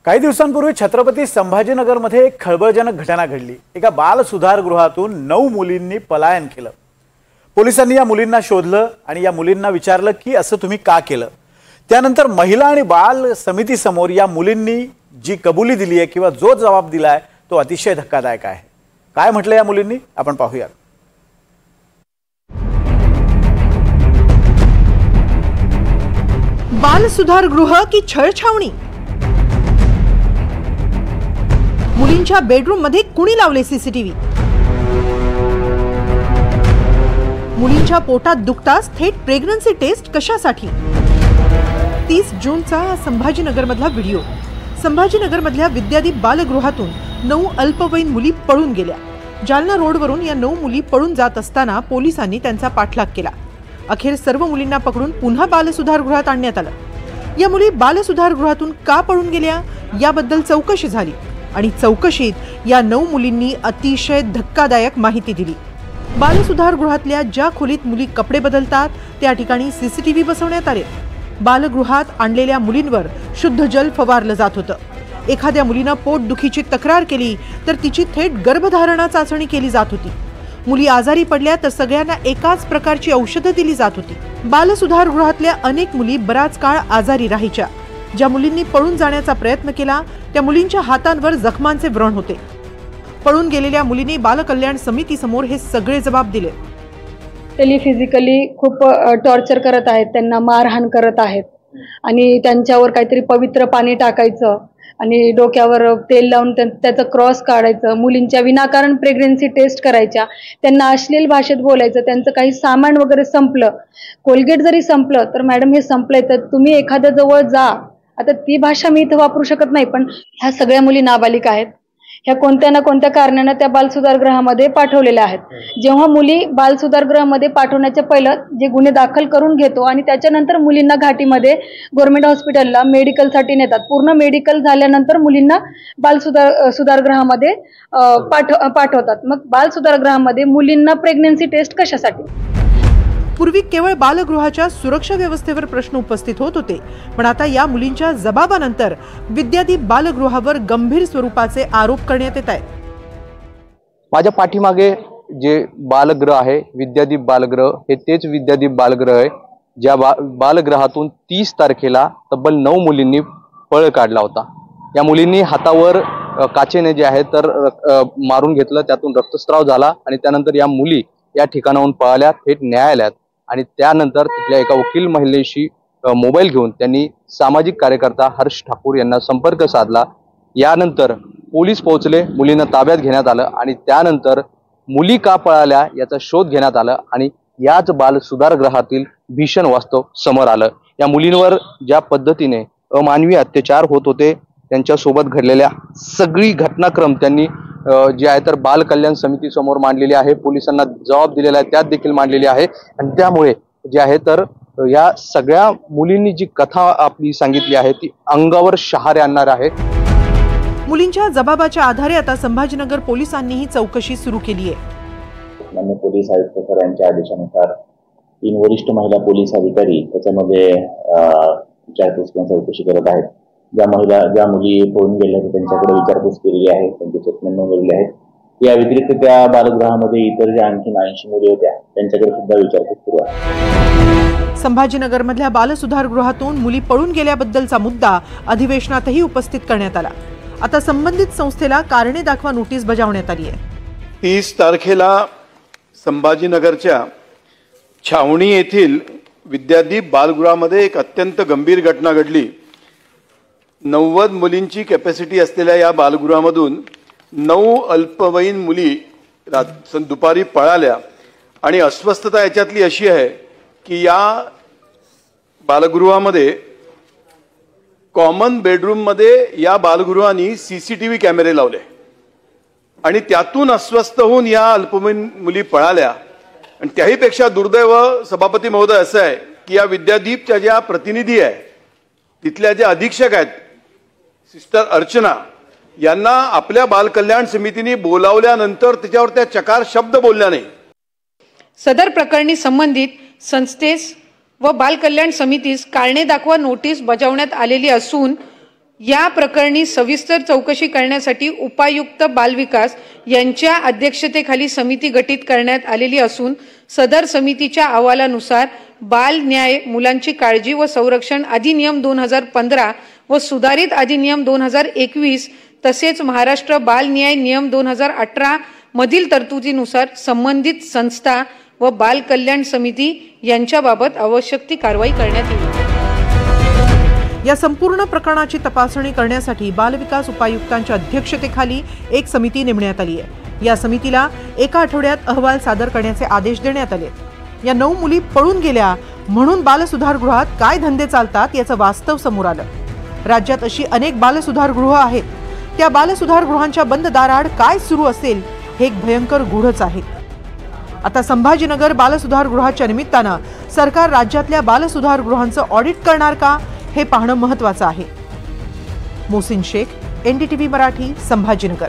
काही दिवसांपूर्वी छत्रपती संभाजीनगरमध्ये एक खळबळजनक घटना घडली। एका बाल सुधारगृहातून 9 मुलींनी पलायन केलं। पोलिसांनी या मुलींना शोधलं आणि या मुलींना विचारलं की असं तुम्ही का केलं। त्यानंतर महिला आणि बाल समिती समोर या मुलींनी जी कबुली दिली आहे किंवा जो जबाब दिलाय तो अतिशय धक्कादायक आहे। काय म्हटलं या मुलींनी आपण पाहूया। बाल सुधारगृह की छळछावणी? मुलींच्या बेडरूम मध्ये कुणी लावले सीसीटीव्ही? मुलींच्या पोटात दुखताच थेट प्रेग्नन्सी टेस्ट कशासाठी? 30 जूनचा संभाजीनगर मधला व्हिडिओ। संभाजीनगर मधल्या विद्यादीप बालगृहातून 9 अल्पवयीन मुली पळून गेल्या। जालना रोडवरून या 9 मुली पळून जात असताना पोलिसांनी त्यांचा पाठलाग केला। अखेर सर्व मुलींना पकडून पुन्हा बालसुधारगृहात आणण्यात आलं। या मुली बालसुधारगृहातून का पळून गेल्या याबद्दल चौकशी झाली आणि चौकशीत या 9 मुलींनी अतिशय धक्कादायक माहिती दिली। बालसुधारगृहातल्या ज्या खोलीत मुली कपडे बदलतात त्या ठिकाणी सीसीटीव्ही बसवण्यात आले। बालगृहात आणलेल्या मुलींवर शुद्ध जल फवारलं जात होतं। एखाद्या मुलीनं पोटदुखीची तक्रार केली तर तिची थेट गर्भधारणा चाचणी केली जात होती। मुली आजारी पडल्या तर सगळ्यांना एकाच प्रकारची औषधं दिली जात होती। बालसुधारगृहातल्या अनेक मुली बराच काळ आजारी राहायच्या। ज्या मुलींनी पळून जाण्याचा प्रयत्न केला त्या मुलींच्या हातांवर जखमांचे व्रण होते। पळून गेलेल्या मुलींनी बालकल्याण समिती समोर हे सगळे जबाब दिले। त्यांनी फिजिकली खूप टॉर्चर करत आहेत, त्यांना मारहाण करत आहेत आणि त्यांच्यावर काहीतरी पवित्र पाणी टाकायचं आणि डोक्यावर तेल लावून त्याचं क्रॉस काढायचं, मुलींच्या विनाकारण प्रेग्नन्सी टेस्ट करायच्या, त्यांना अश्लील भाषेत बोलायचं, त्यांचं काही सामान वगैरे संपलं, कोलगेट जरी संपलं तर मॅडम हे संपलंय तर तुम्ही एखाद्या जवळ जा। आता ती भाषा मी इथं वापरू शकत नाही, पण ह्या सगळ्या मुली नाबालिक आहेत। ह्या कोणत्या ना कोणत्या कारणाने त्या बालसुधारगृहामध्ये पाठवलेल्या आहेत। जेव्हा मुली बालसुधारगृहामध्ये पाठवण्याच्या पहिलं जे गुन्हे दाखल करून घेतो आणि त्याच्यानंतर मुलींना घाटीमध्ये गव्हर्नमेंट हॉस्पिटलला मेडिकलसाठी नेतात। पूर्ण मेडिकल झाल्यानंतर मुलींना बालसुधारगृहामध्ये पाठवतात। मग बालसुधारगृहामध्ये मुलींना प्रेग्नन्सी टेस्ट कशासाठी? पूर्वी केवळ बालगृहाच्या सुरक्षा व्यवस्थेवर प्रश्न उपस्थित होत होते, पण आता या मुलींच्या जबाबानंतर विद्यादीप बालगृहावर गंभीर स्वरूपाचे आरोप करण्यात येत आहेत। माझ्या पाठीमागे जे बालगृह आहे विद्यादीप बालगृह, हे तेच विद्यादीप बालगृह आहे ज्या बालगृहातून 30 तारखेला तब्बल 9 मुलींनी पळ काढला होता। या मुलींनी हातावर काचेने जे आहे तर मारून घेतलं, त्यातून रक्तस्राव झाला आणि त्यानंतर या मुली या ठिकाणाहून पळाल्या थेट न्यायालयात आणि त्यानंतर तिथल्या एका वकील महिलेशी मोबाईल घेऊन त्यांनी सामाजिक कार्यकर्ता हर्ष ठाकूर यांना संपर्क साधला। यानंतर पोलीस पोहोचले, मुलींना ताब्यात घेण्यात आलं आणि त्यानंतर मुली का पळाल्या याचा शोध घेण्यात आला आणि याच बाल सुधारगृहातील भीषण वास्तव समोर आलं। या मुलींवर ज्या पद्धतीने अमानवी अत्याचार होत होते त्यांच्यासोबत घडलेल्या सगळी घटनाक्रम त्यांनी जे आहे तर बाल कल्याण समिती समोर मांडलेली आहे, पोलिसांना जबाब दिलेला आहे त्यात देखील मांडलेली आहे आणि त्यामुळे जे आहे तर या सगळ्या मुलींनी जी कथा आपली सांगितली आहे ती अंगावर शहारे आणणार आहे। मुलींच्या जबाबाच्या आधारे आता संभाजीनगर पोलिसांनीही चौकशी सुरू केली आहे। माननीय पोलीस आयुक्त सर यांच्या आदेशानुसार 3 वरिष्ठ महिला पोलीस अधिकारी त्याच्यामध्ये विचारपूस किंवा चौकशी करत आहेत। ज्या मुली पळून गेल्या त्यांच्याकडे विचारपूस केलेली आहे, त्यांचे स्टेटमेंट नोंदवलेले आहेत। या व्यतिरिक्त त्या बालगृहामध्ये इतर ज्या आणखी 80 मुली होत्या त्यांच्याकडे सुद्धा विचारपूस सुरू आहे। संभाजीनगर मधल्या बालसुधारगृहातून मुली पळून गेल्याबद्दलचा मुद्दा अधिवेशनातही उपस्थित करण्यात आला। आता संबंधित संस्थेला कारणे दाखवा नोटीस बजावण्यात आली आहे। 30 तारखेला संभाजीनगरच्या छावणी येथील विद्यादीप बालगृहामध्ये एक अत्यंत गंभीर घटना घडली। 90 मुलींची कॅपॅसिटी असलेल्या या बालगृहामधून 9 अल्पवयीन मुली दुपारी पळाल्या आणि अस्वस्थता याच्यातली अशी आहे की या बालगृहामध्ये कॉमन बेडरूममध्ये या बालगृहाने सीसीटीव्ही कॅमेरे लावले आणि त्यातून अस्वस्थ होऊन या अल्पवयीन मुली पळाल्या। आणि त्याहीपेक्षा दुर्दैव सभापती महोदय असं आहे की या विद्यादीपच्या ज्या प्रतिनिधी आहे तिथल्या ज्या अधीक्षक आहेत सिस्टर अर्चना यांना आपल्या बाल कल्याण समितीने बोलावल्यानंतर त्याच्यावर त्या चकार शब्द बोलल्या नाही। सदर प्रकरणी संबंधित संस्थेस व बाल कल्याण समितीस कारणे दाखवा नोटीस बजावण्यात आलेली असून या प्रकरणी सविस्तर चौकशी करण्यासाठी उपायुक्त बालविकास यांच्या अध्यक्षतेखाली समिती गठीत करण्यात आलेली असून सदर समितीच्या अहवालानुसार बाल न्याय, मुलांची काळजी व संरक्षण अधिनियम 2015 व सुधारित अधिनियम 2021 तसेच महाराष्ट्र बाल न्याय नियम 2018 मधील तरतुदीनुसार संबंधित संस्था व बाल कल्याण समिती यांच्याबाबत आवश्यक ती कारवाई करण्यात येईल। या संपूर्ण प्रकरणाची तपासणी करण्यासाठी बालविकास उपायुक्तांच्या अध्यक्षतेखाली एक समिती नेमण्यात आली आहे। या समितीला एका आठवड्यात अहवाल सादर करण्याचे आदेश देण्यात आले। या 9 मुली पळून गेल्या म्हणून बालसुधारगृहात काय धंदे चालतात याचं वास्तव समोर आलं। राज्यात अशी अनेक बालसुधारगृह आहेत, त्या बालसुधारगृहांच्या बंद दाराआड काय सुरू असेल हे एक भयंकर गूढच आहे। आता संभाजीनगर बालसुधारगृहाच्या निमित्तानं सरकार राज्यातल्या बालसुधारगृहांचं ऑडिट करणार का हे पाहणं महत्त्वाचं आहे। मोहसिन शेख, NDTV मराठी, संभाजीनगर।